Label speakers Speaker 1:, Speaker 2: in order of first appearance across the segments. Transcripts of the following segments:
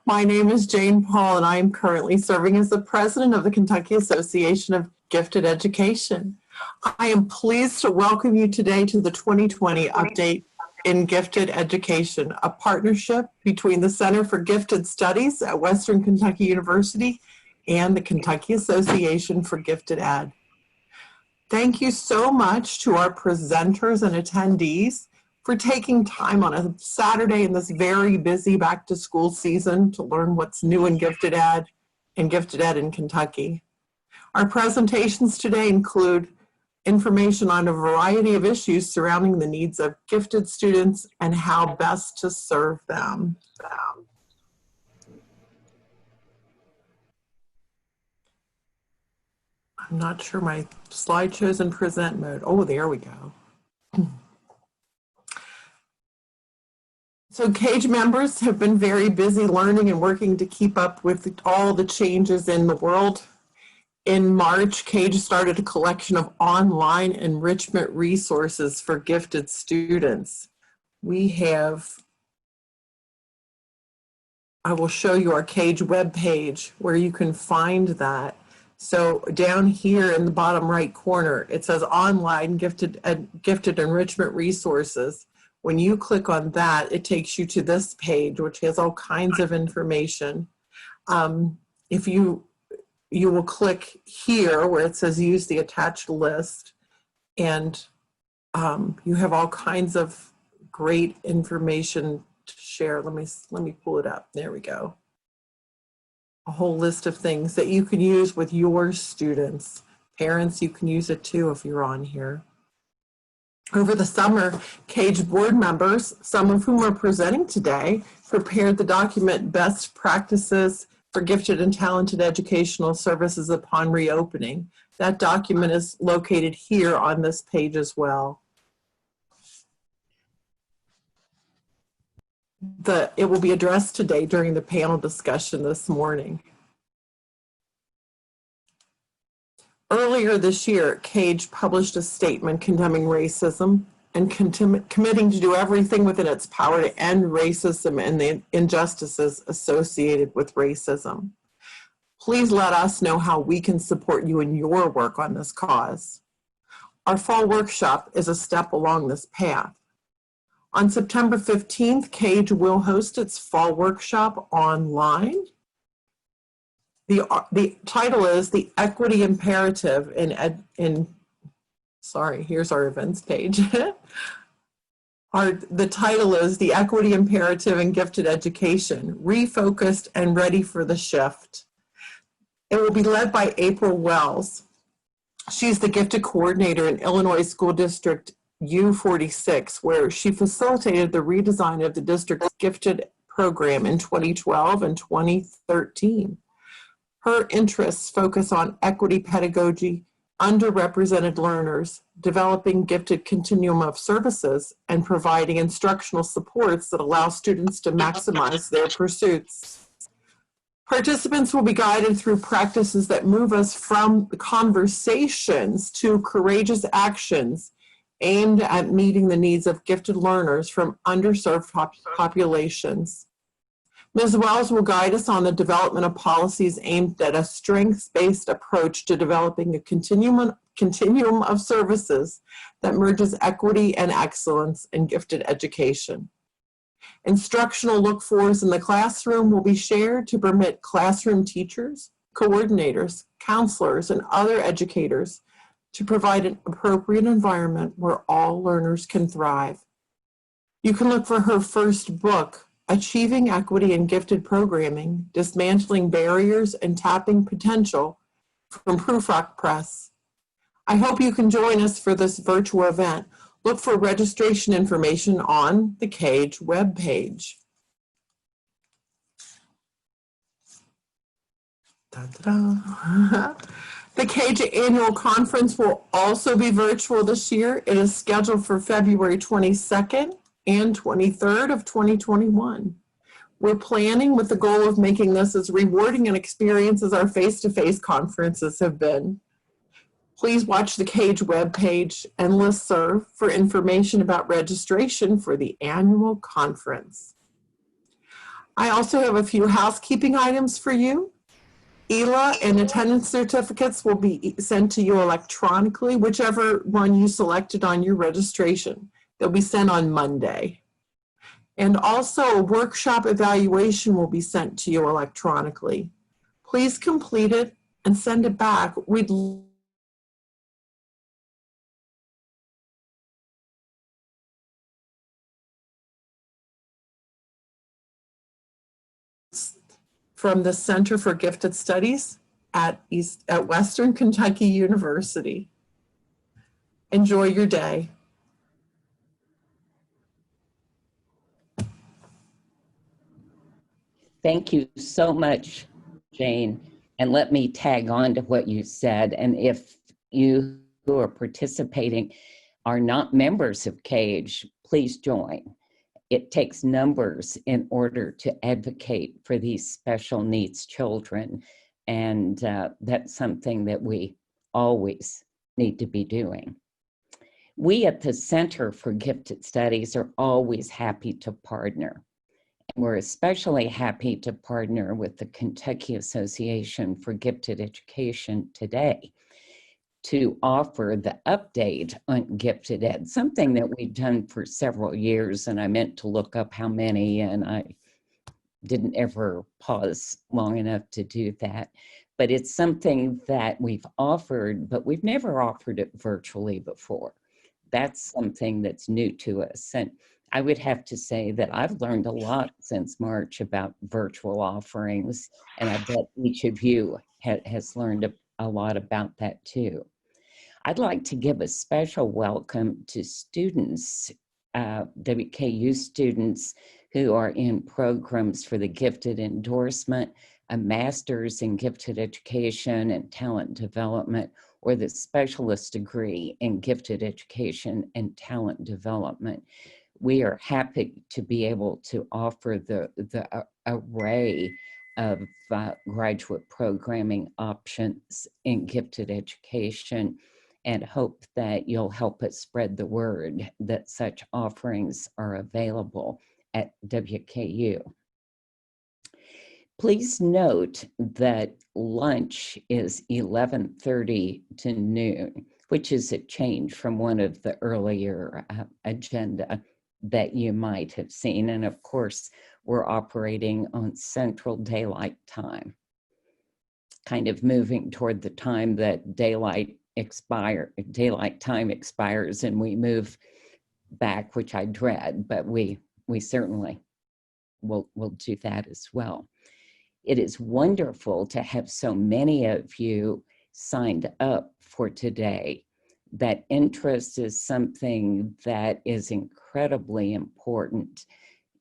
Speaker 1: My name is Jane Paul, and I am currently serving as the president of the Kentucky Association of Gifted Education. I am pleased to welcome you today to the 2020 Update in Gifted Education, a partnership between the Center for Gifted Studies at Western Kentucky University and the Kentucky Association for Gifted Ed. Thank you so much to our presenters and attendees for taking time on a Saturday in this very busy back-to-school season to learn what's new in Gifted Ed in Kentucky. Our presentations today include information on a variety of issues surrounding the needs of gifted students and how best to serve them. I'm not sure my slideshow's in present mode. Oh, there we go. So KAGE members have been very busy learning and working to keep up with all the changes in the world. In March, KAGE started a collection of online enrichment resources for gifted students. I will show you our KAGE webpage where you can find that. So down here in the bottom right corner, it says online gifted enrichment resources. When you click on that, it takes you to this page, which has all kinds of information. If you will click here where it says use the attached list, and you have all kinds of great information to share. Let me pull it up. There we go. A whole list of things that you can use with your students. Parents, you can use it too if you're on here. Over the summer, KAGE board members, some of whom are presenting today, prepared the document Best Practices for Gifted and Talented Educational Services Upon Reopening. That document is located here on this page as well. It will be addressed today during the panel discussion this morning. Earlier this year, KAGE published a statement condemning racism and committing to do everything within its power to end racism and the injustices associated with racism. Please let us know how we can support you in your work on this cause. Our fall workshop is a step along this path. On September 15th, KAGE will host its fall workshop online. The title is The Equity Imperative here's our events page. The title is The Equity Imperative in Gifted Education, Refocused and Ready for the Shift. It will be led by April Wells. She's the gifted coordinator in Illinois School District U46, where she facilitated the redesign of the district's gifted program in 2012 and 2013. Her interests focus on equity pedagogy, underrepresented learners, developing gifted continuum of services, and providing instructional supports that allow students to maximize their pursuits. Participants will be guided through practices that move us from conversations to courageous actions aimed at meeting the needs of gifted learners from underserved populations. Ms. Wells will guide us on the development of policies aimed at a strengths-based approach to developing a continuum of services that merges equity and excellence in gifted education. Instructional look-fors in the classroom will be shared to permit classroom teachers, coordinators, counselors, and other educators to provide an appropriate environment where all learners can thrive. You can look for her first book, Achieving Equity in Gifted Programming, Dismantling Barriers and Tapping Potential, from Proofrock Press. I hope you can join us for this virtual event. Look for registration information on the KAGE webpage. The KAGE annual conference will also be virtual this year. It is scheduled for February 22nd and 23rd of 2021. We're planning with the goal of making this as rewarding an experience as our face-to-face conferences have been. Please watch the KAGE webpage and listserv for information about registration for the annual conference. I also have a few housekeeping items for you. ELA and attendance certificates will be sent to you electronically, whichever one you selected on your registration. They'll be sent on Monday. And also a workshop evaluation will be sent to you electronically. Please complete it and send it back. We'd from the Center for Gifted Studies at Western Kentucky University. Enjoy your day.
Speaker 2: Thank you so much, Jane. And let me tag on to what you said. And if you who are participating are not members of KAGE, please join. It takes numbers in order to advocate for these special needs children. And that's something that we always need to be doing. We at the Center for Gifted Studies are always happy to partner. We're especially happy to partner with the Kentucky Association for Gifted Education today to offer the update on gifted ed, something that we've done for several years, and I meant to look up how many, and I didn't ever pause long enough to do that. But it's something that we've offered, but we've never offered it virtually before. That's something that's new to us. And I would have to say that I've learned a lot since March about virtual offerings, and I bet each of you has learned a lot about that too. I'd like to give a special welcome to students, WKU students who are in programs for the Gifted Endorsement, a master's in Gifted Education and Talent Development, or the specialist degree in Gifted Education and Talent Development. We are happy to be able to offer the array of graduate programming options in gifted education, and hope that you'll help us spread the word that such offerings are available at WKU. Please note that lunch is 11:30 to noon, which is a change from one of the earlier agenda that you might have seen. And of course, we're operating on Central Daylight Time, kind of moving toward the time that daylight time expires and we move back, which I dread, but we certainly will do that as well. It is wonderful to have so many of you signed up for today. That interest is something that is incredibly important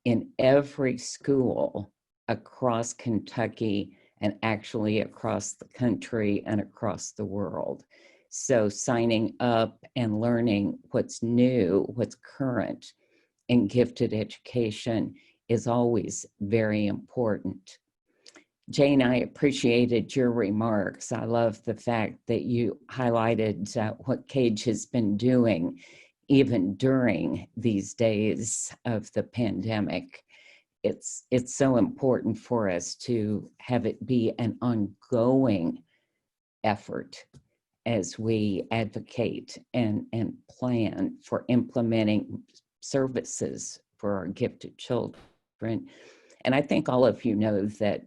Speaker 2: in every school across Kentucky and actually across the country and across the world. So signing up and learning what's new, what's current in gifted education is always very important. Jane, I appreciated your remarks. I love the fact that you highlighted what KAGE has been doing even during these days of the pandemic. It's so important for us to have it be an ongoing effort as we advocate and plan for implementing services for our gifted children. And I think all of you know that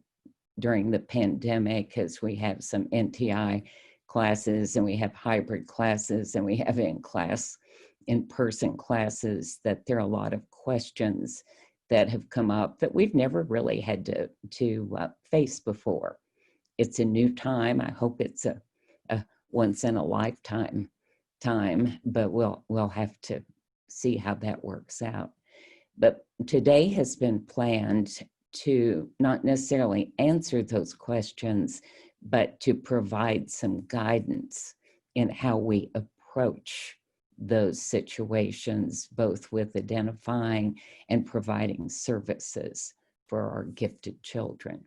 Speaker 2: during the pandemic, as we have some NTI classes and we have hybrid classes and we have in-person classes, that there are a lot of questions that have come up that we've never really had to face before. It's a new time. I hope it's a once in a lifetime time, but we'll have to see how that works out. But today has been planned to not necessarily answer those questions, but to provide some guidance in how we approach those situations, both with identifying and providing services for our gifted children.